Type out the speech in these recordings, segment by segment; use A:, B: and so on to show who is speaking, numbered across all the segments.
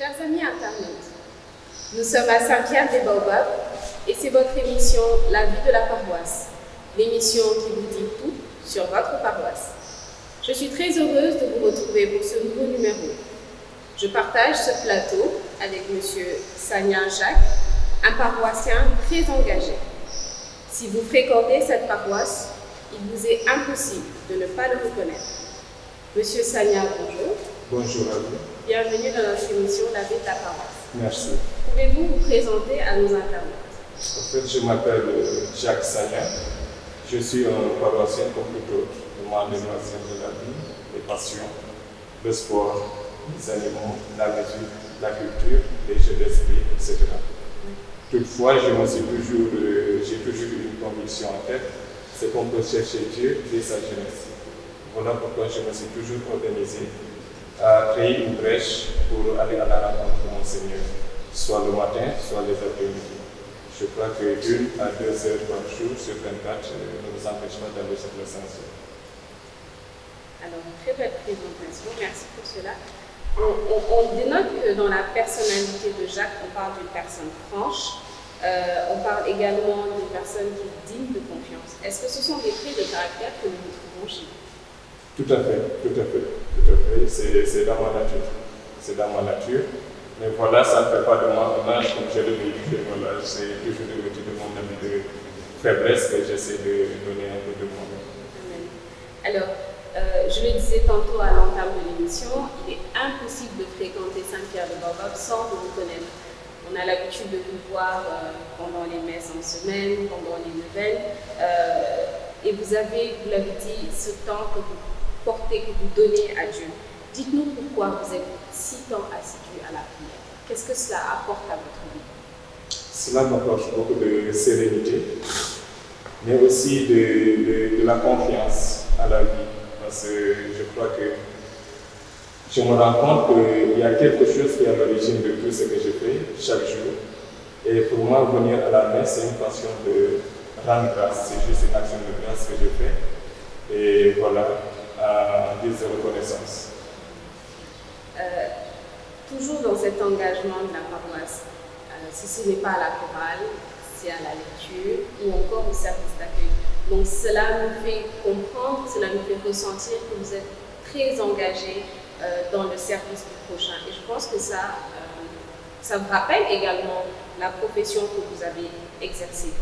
A: Chers amis internautes, nous sommes à Saint-Pierre-des-Baobabs et c'est votre émission La vie de la paroisse, l'émission qui vous dit tout sur votre paroisse. Je suis très heureuse de vous retrouver pour ce nouveau numéro. Je partage ce plateau avec M. Sagna Jacques, un paroissien très engagé. Si vous fréquentez cette paroisse, il vous est impossible de ne pas le reconnaître. Monsieur Sagna, bonjour.
B: Bonjour à vous.
A: Bienvenue dans notre émission La vie de la paroisse.
B: Merci.
A: Pouvez-vous vous présenter à nos internautes?
B: En fait, je m'appelle Jacques Sagna. Je suis un paroissien comme tout autre. Je m'en ai de la vie, les passions, le sport, les animaux, la musique, la culture, les jeux d'esprit, etc. Toutefois, j'ai toujours eu une conviction en tête, c'est qu'on peut chercher Dieu dès sa jeunesse. Voilà pourquoi je me suis toujours organisé à créer une brèche pour aller à la rencontre de mon Seigneur, soit le matin, soit les après-midi. Je crois que 1 à 2 heures par jour sur 24 ne nous empêche pas d'aller sur l'essentiel.
A: Alors, très belle présentation, merci pour cela. On dénote que dans la personnalité de Jacques, on parle d'une personne franche, on parle également d'une personne qui est digne de confiance. Est-ce que ce sont des traits de caractère que nous trouvons chez vous?
B: Tout à fait, tout à fait, tout à fait. C'est dans ma nature. C'est dans ma nature. Mais voilà, ça ne fait pas de moi un âge, comme je le dis. Voilà, c'est toujours revêtu de mon ami de faiblesse que j'essaie de donner un peu de moi-même.
A: Alors, je le disais tantôt à l'entame de l'émission, il est impossible de fréquenter Saint-Pierre-des-Baobabs sans vous reconnaître. On a l'habitude de vous voir pendant les messes en semaine, pendant les neuvaines, et vous l'avez dit, ce temps que vous portez, que vous donnez à Dieu. Dites-nous pourquoi vous êtes si tant assidu à la prière. Qu'est-ce que cela apporte à votre vie?
B: Cela m'apporte beaucoup de sérénité, mais aussi de la confiance à la vie. Parce que je crois que je me rends compte qu'il y a quelque chose qui est à l'origine de tout ce que je fais chaque jour. Et pour moi, venir à la messe, c'est une façon de rendre grâce. C'est juste une action de grâce que je fais. Et voilà, en guise de reconnaissance.
A: Toujours dans cet engagement de la paroisse, si ce n'est pas à la chorale, c'est à la lecture ou encore au service d'accueil. Donc cela nous fait comprendre, cela nous fait ressentir que vous êtes très engagé dans le service du prochain. Et je pense que ça vous rappelle également la profession que vous avez exercée.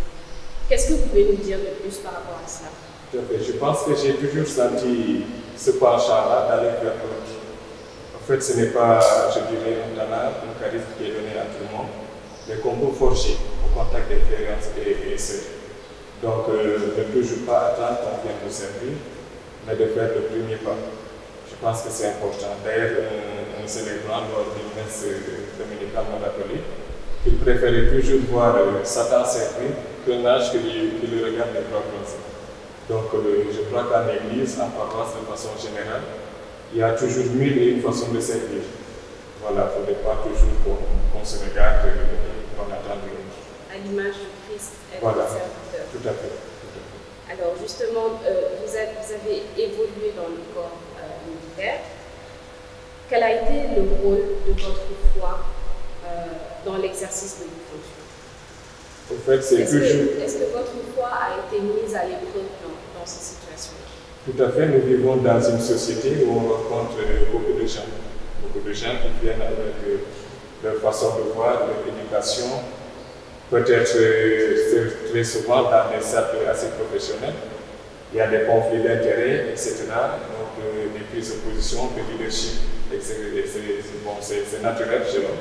A: Qu'est-ce que vous pouvez nous dire de plus par rapport à cela?
B: Tout à fait. Je pense que j'ai toujours senti ce penchant-là d'aller vers l'autre. En fait, ce n'est pas, je dirais, un talent, un charisme qui est donné à tout le monde, mais qu'on peut forger au contact des frères et sœurs. Donc, ne toujours pas attendre qu'on vienne nous servir, mais de faire le premier pas. Je pense que c'est important. D'ailleurs, un célébrant lors d'une messe dominicale m'a rappelé qu'il préférait toujours voir Satan servir qu'un âge qui le regarde les bras croisés. Donc, je crois qu'en église, en paroisse, de façon générale, il y a toujours 1001 façons de servir. Voilà, il ne faudrait pas toujours qu'on se regarde et qu'on attend de l'autre.
A: À l'image du Christ, être
B: voilà,
A: serviteur.
B: Tout à fait.
A: Alors justement, vous avez évolué dans le corps militaire. Quel a été le rôle de votre foi dans l'exercice de vos fonctions?
B: En fait,
A: Est-ce que votre foi a été mise à l'épreuve dans ces situations?
B: Tout à fait. Nous vivons dans une société où on rencontre beaucoup de gens qui viennent avec leur façon de voir, leur éducation. Peut-être très souvent dans des cercles assez professionnels, il y a des conflits d'intérêts, etc. Donc des prises de position, de leadership, c'est naturel chez nous.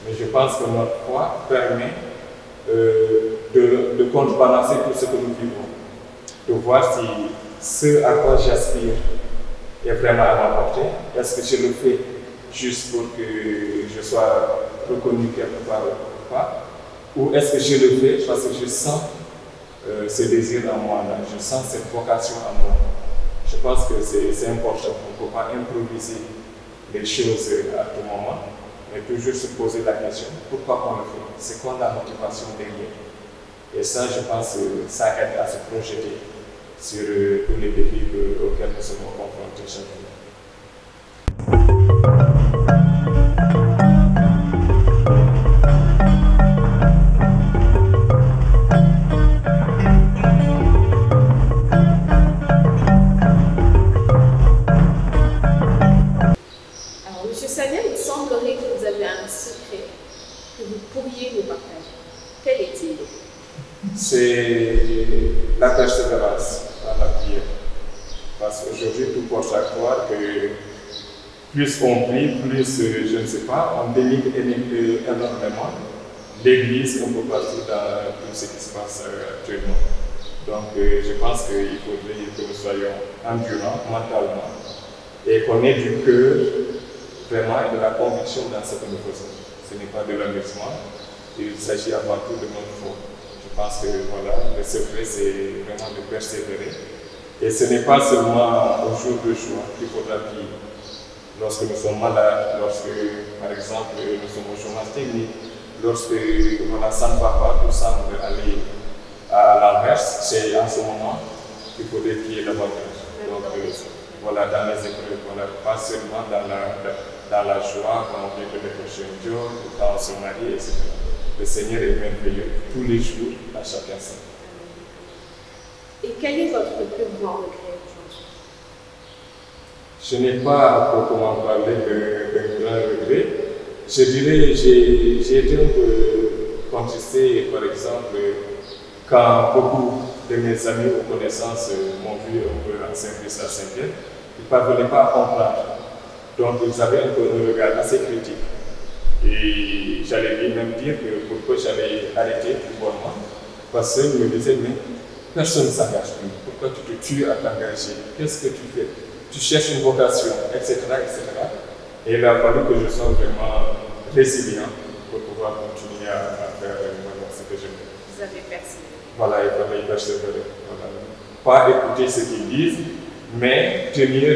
B: Mais je pense que notre foi permet de contrebalancer tout ce que nous vivons, de voir si ce à quoi j'aspire est vraiment à ma portée. Est-ce que je le fais juste pour que je sois reconnu quelque part ou pas? Ou est-ce que je le fais parce que je sens ce désir en moi, là, je sens cette vocation en moi? Je pense que c'est important. On ne peut pas improviser les choses à tout moment, mais toujours se poser la question, pourquoi on le fait? C'est quoi la motivation derrière? Et ça, je pense que ça aide à se projeter sur tous les défis auxquels nous sommes confrontés chaque jour. c'est la persévérance dans la prière. Parce qu'aujourd'hui, tout porte à croire que plus on prie, plus, je ne sais pas, on dénigre énormément l'Église un peu partout dans tout ce qui se passe actuellement. Donc, je pense qu'il faudrait que nous soyons endurants mentalement et qu'on ait du cœur vraiment et de la conviction dans ce que nous faisons. Ce n'est pas de l'amusement, il s'agit avant tout de notre foi. Je pense que voilà, le secret, c'est vraiment de persévérer. Et ce n'est pas seulement au jour de joie qu'il faudra prier. Lorsque nous sommes malades, lorsque, par exemple, nous sommes au chômage technique, lorsque voilà, ça ne va pas, tout semble aller à l'inverse, c'est en ce moment qu'il faudrait prier davantage. Donc, voilà, dans les épreuves, voilà, pas seulement dans la joie, quand on vient de décrocher un job, quand on se marie, etc. Le Seigneur est merveilleux tous les jours, à chaque instant.
A: Et quel est votre plus grand regret aujourd'hui?
B: Je n'ai pas à proprement parler d'un grand regret. Je dirais, j'ai été un peu contristé, par exemple, quand beaucoup de mes amis ou connaissances m'ont vu un peu en service à Saint-Pierre, ils ne parvenaient pas à comprendre. Donc, ils avaient un peu un regard assez critique. Et j'allais même dire que pourquoi j'allais arrêter tout bonnement, parce qu'ils me disaient, mais personne ne s'engage plus. Pourquoi tu te tues à t'engager? Qu'est-ce que tu fais? Tu cherches une vocation, etc., etc. Et il a fallu que je sois vraiment résilient pour pouvoir continuer à faire ce que je fais.
A: Vous avez persévéré.
B: Voilà, il fallait persévérer. Voilà. Pas écouter ce qu'ils disent, mais tenir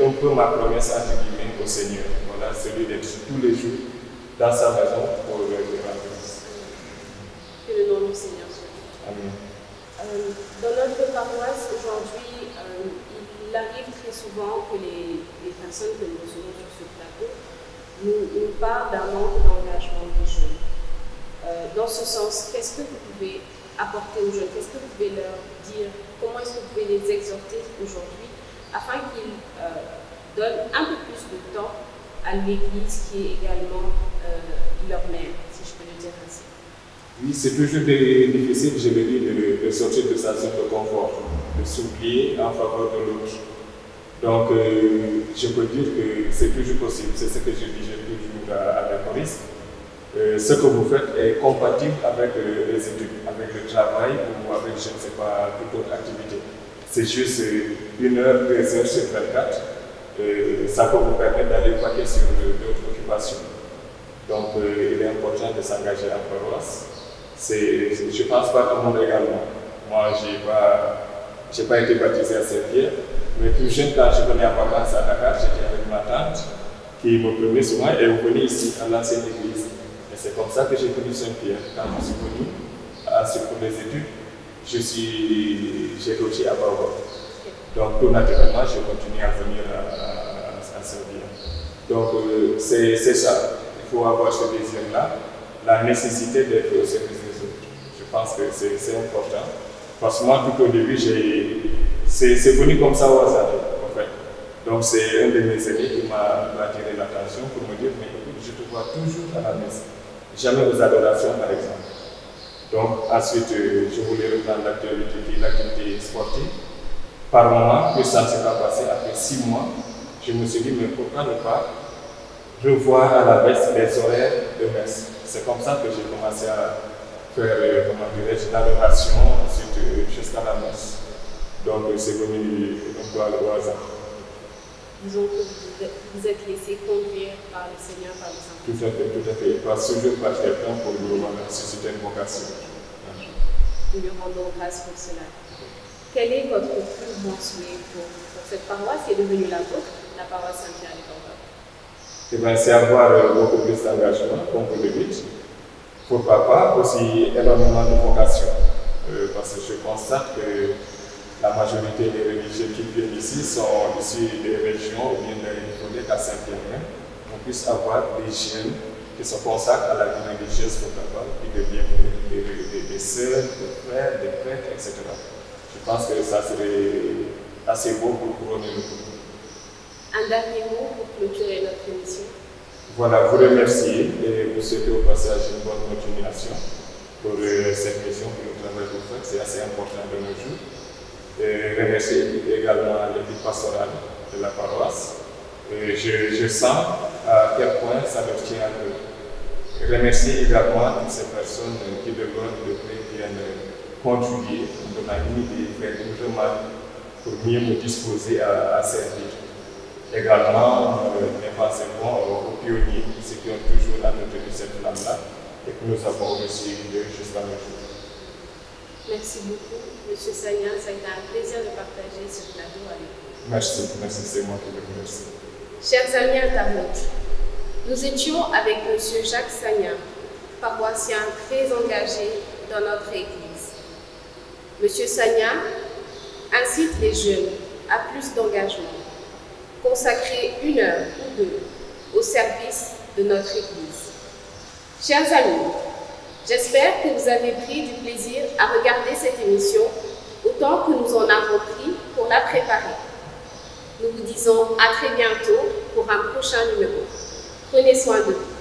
B: un peu ma promesse entre guillemets au Seigneur. Voilà, celui d'être tous les jours dans sa maison pour le rendre.
A: Que le nom du Seigneur soit dit.
B: Amen.
A: Dans notre paroisse, aujourd'hui, il arrive très souvent que les personnes que nous recevons sur ce plateau nous parlent d'un manque d'engagement des jeunes. Dans ce sens, qu'est-ce que vous pouvez apporter aux jeunes? Qu'est-ce que vous pouvez leur dire? Comment est-ce que vous pouvez les exhorter aujourd'hui afin qu'ils donnent un peu plus de temps à l'Église qui est également leur mère, si je peux le dire ainsi?
B: Oui, c'est toujours difficile, je le dis, de sortir de sa zone de confort, de s'oublier en faveur de l'autre. Donc, je peux dire que c'est toujours possible. C'est ce que je dis toujours à mes choristes. Ce que vous faites est compatible avec les études, avec le travail ou avec, je ne sais pas, toute autre activité. C'est juste 1 heure, 2 heures sur 24. Ça peut vous permettre d'aller vaquer sur d'autres occupations. Donc, il est important de s'engager en paroisse. Je pense pas tout le monde également. Moi, je n'ai pas été baptisé à Saint-Pierre, mais plus jeune, quand je venais en vacances à Dakar, j'étais avec ma tante qui me prenait souvent et on venait ici à l'ancienne église. Et c'est comme ça que j'ai connu Saint-Pierre. Quand je suis venu pour les études, j'ai logé à Baobab. Donc, tout naturellement, j'ai continué à venir à Saint-Pierre. Donc, c'est ça. Il faut avoir ce désir-là, la nécessité d'être au service des autres. Je pense que c'est important. Parce que moi, tout au début, c'est venu comme ça au hasard, en fait. Donc, c'est un de mes amis qui m'a attiré l'attention pour me dire, mais écoute, je te vois toujours à la messe. Jamais aux adorations, par exemple. Donc, ensuite, je voulais reprendre l'activité sportive. Par moment, puis ça ne s'est pas passé. Après 6 mois, je me suis dit, mais pourquoi ne pas revoir à la baisse les horaires de messe? C'est comme ça que j'ai commencé à faire, l'adoration, ensuite jusqu'à la messe. Donc, c'est venu un peu à au hasard.
A: Disons que vous êtes laissé conduire par le Seigneur, par le Saint-Esprit.
B: Tout à fait, tout à fait. Il passe toujours par quelqu'un pour nous susciter une vocation.
A: Nous lui rendons grâce pour cela. Quel est votre plus grand souhait pour cette paroisse qui est devenue la vôtre, la paroisse Saint-Pierre des Baobab?
B: Eh bien, c'est avoir beaucoup plus d'engagement, comme vous le dites. Pourquoi pas aussi énormément de vocation. Parce que je constate que la majorité des religieux qui viennent ici sont issus des régions ou bien des à Saint-Pierre. On puisse avoir des jeunes qui se consacrent à la vie religieuse, qui deviennent des sœurs, des frères, des prêtres, etc. Je pense que ça serait assez beau pour couronner le tout.
A: Un dernier mot pour clôturer notre émission.
B: Voilà, vous remercier et vous souhaiter au passage une bonne continuation. pour cette mission que nous travaillons pour faire. C'est assez important de nos jours. Et remercier également l'équipe pastorale de la paroisse. Je sens à quel point ça me tient à cœur. Remercier également toutes ces personnes qui de loin de près viennent contribuer, nous donnant une idée, faire une remarque pour mieux me disposer à servir. Également, mes pensées vont aux pionniers, ceux qui ont toujours entretenu cette flamme-là et que nous avons reçu jusqu'à nos jours.
A: Merci beaucoup, M. Sagna. Ça a été un plaisir de partager ce plateau avec vous.
B: Merci, c'est moi qui vous remercie.
A: Chers amis internautes, nous étions avec M. Jacques Sagna, paroissien très engagé dans notre Église. M. Sagna incite les jeunes à plus d'engagement, consacrer 1 heure ou 2 au service de notre Église. Chers amis, j'espère que vous avez pris du plaisir à regarder cette émission autant que nous en avons pris pour la préparer. Nous vous disons à très bientôt pour un prochain numéro. Prenez soin de vous.